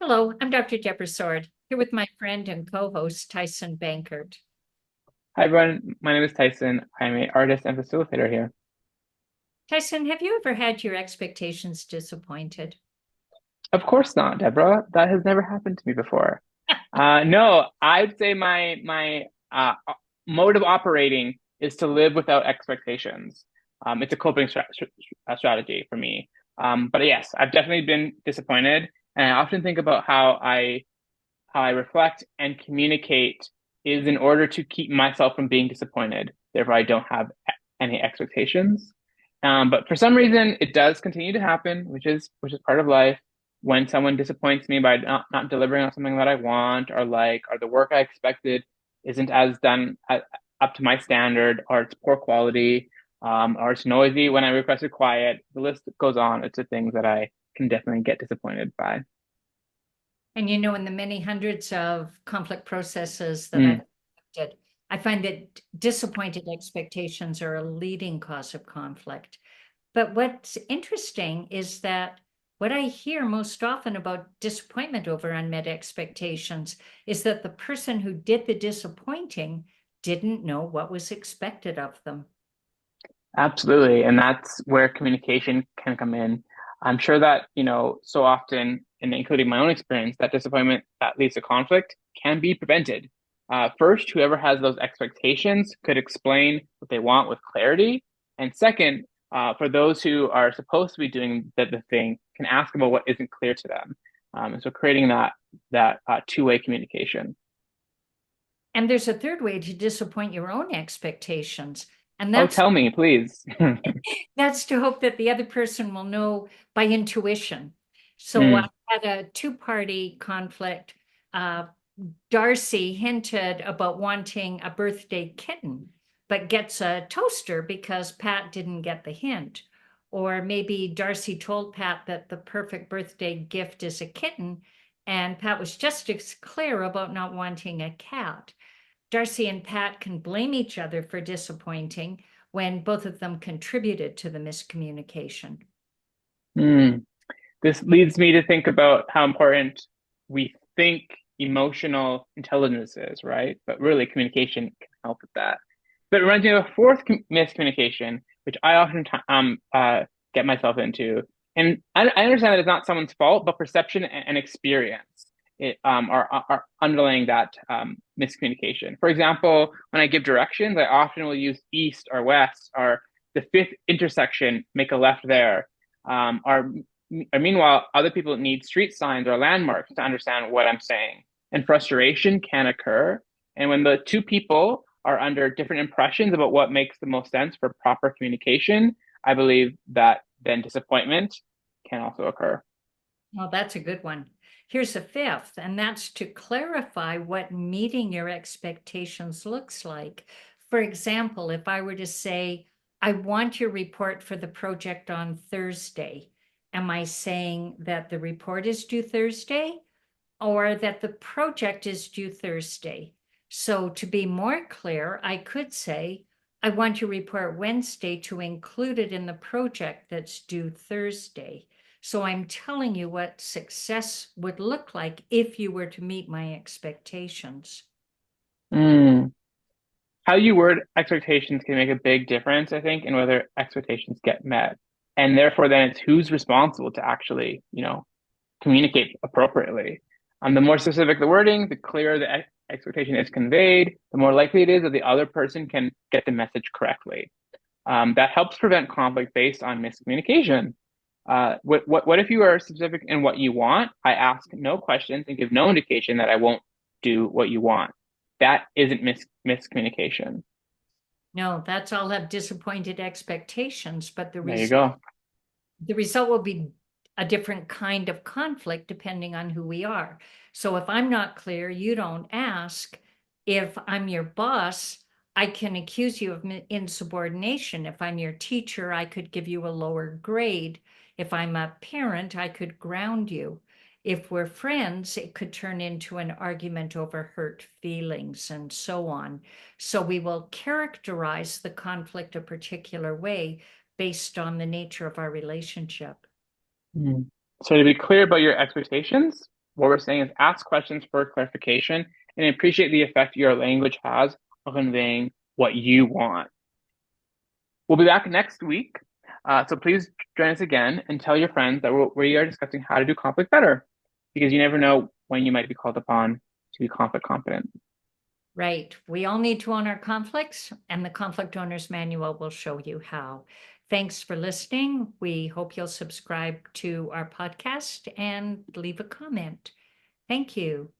Hello, I'm Dr. Deborah Sword, here with my friend and co-host Tyson Bankert. Hi everyone, my name is Tyson. I'm an artist and facilitator here. Tyson, have you ever had your expectations disappointed? Of course not, Deborah. That has never happened to me before. No, I'd say my mode of operating is to live without expectations. It's a coping strategy for me. But yes, I've definitely been disappointed, and I often think about how I reflect and communicate is in order to keep myself from being disappointed. Therefore, I don't have any expectations. But for some reason, it does continue to happen, which is part of life. When someone disappoints me by not delivering on something that I want or like, or the work I expected isn't as done up to my standard, or it's poor quality, or it's noisy when I requested quiet. The list goes on. It's the things that I can definitely get disappointed by. And in the many hundreds of conflict processes that I've Mm, conducted, I find that disappointed expectations are a leading cause of conflict. But what's interesting is that what I hear most often about disappointment over unmet expectations is that the person who did the disappointing didn't know what was expected of them. Absolutely. And that's where communication can come in. I'm sure that, so often, and including my own experience, that disappointment that leads to conflict can be prevented. First, whoever has those expectations could explain what they want with clarity. And second, for those who are supposed to be doing the thing, can ask about what isn't clear to them. And so creating that two-way communication. And there's a third way to disappoint your own expectations, and Oh, that's tell me, please. that's to hope that the other person will know by intuition. So I Mm, had a two-party conflict. Uh, Darcy hinted about wanting a birthday kitten, but gets a toaster because Pat didn't get the hint. Or maybe Darcy told Pat that the perfect birthday gift is a kitten, and Pat was just as clear about not wanting a cat. Darcy and Pat can blame each other for disappointing when both of them contributed to the miscommunication. mm. This leads me to think about how important we think emotional intelligence is, right? But really, communication can help with that. But it reminds me of a fourth miscommunication, which I often get myself into. And I understand that it's not someone's fault, but perception and experience are underlying that miscommunication. For example, when I give directions, I often will use east or west or the fifth intersection, make a left there. Or meanwhile, other people need street signs or landmarks to understand what I'm saying. And frustration can occur. And when the two people are under different impressions about what makes the most sense for proper communication, I believe that then disappointment can also occur. Well, that's a good one. Here's a fifth, and that's to clarify what meeting your expectations looks like. For example, if I were to say, I want your report for the project on Thursday, am I saying that the report is due Thursday or that the project is due Thursday? So to be more clear, I could say, I want your report Wednesday to include it in the project that's due Thursday. So I'm telling you what success would look like if you were to meet my expectations. Mm. How you word expectations can make a big difference, I think, in whether expectations get met. And therefore, then it's who's responsible to actually, communicate appropriately. The more specific the wording, the clearer the expectation is conveyed, the more likely it is that the other person can get the message correctly. That helps prevent conflict based on miscommunication. What if you are specific in what you want? I ask no questions and give no indication that I won't do what you want. That isn't miscommunication. No, that's all have disappointed expectations, but There you go. the result will be a different kind of conflict depending on who we are. So if I'm not clear, you don't ask. If I'm your boss, I can accuse you of insubordination. If I'm your teacher, I could give you a lower grade. If I'm a parent, I could ground you. If we're friends, it could turn into an argument over hurt feelings and so on. So we will characterize the conflict a particular way based on the nature of our relationship. Mm. So to be clear about your expectations, what we're saying is ask questions for clarification and appreciate the effect your language has on conveying what you want. We'll be back next week. So please join us again and tell your friends that we are discussing how to do conflict better, because you never know when you might be called upon to be conflict competent. Right. We all need to own our conflicts, and the Conflict Owners Manual will show you how. Thanks for listening. We hope you'll subscribe to our podcast and leave a comment. Thank you.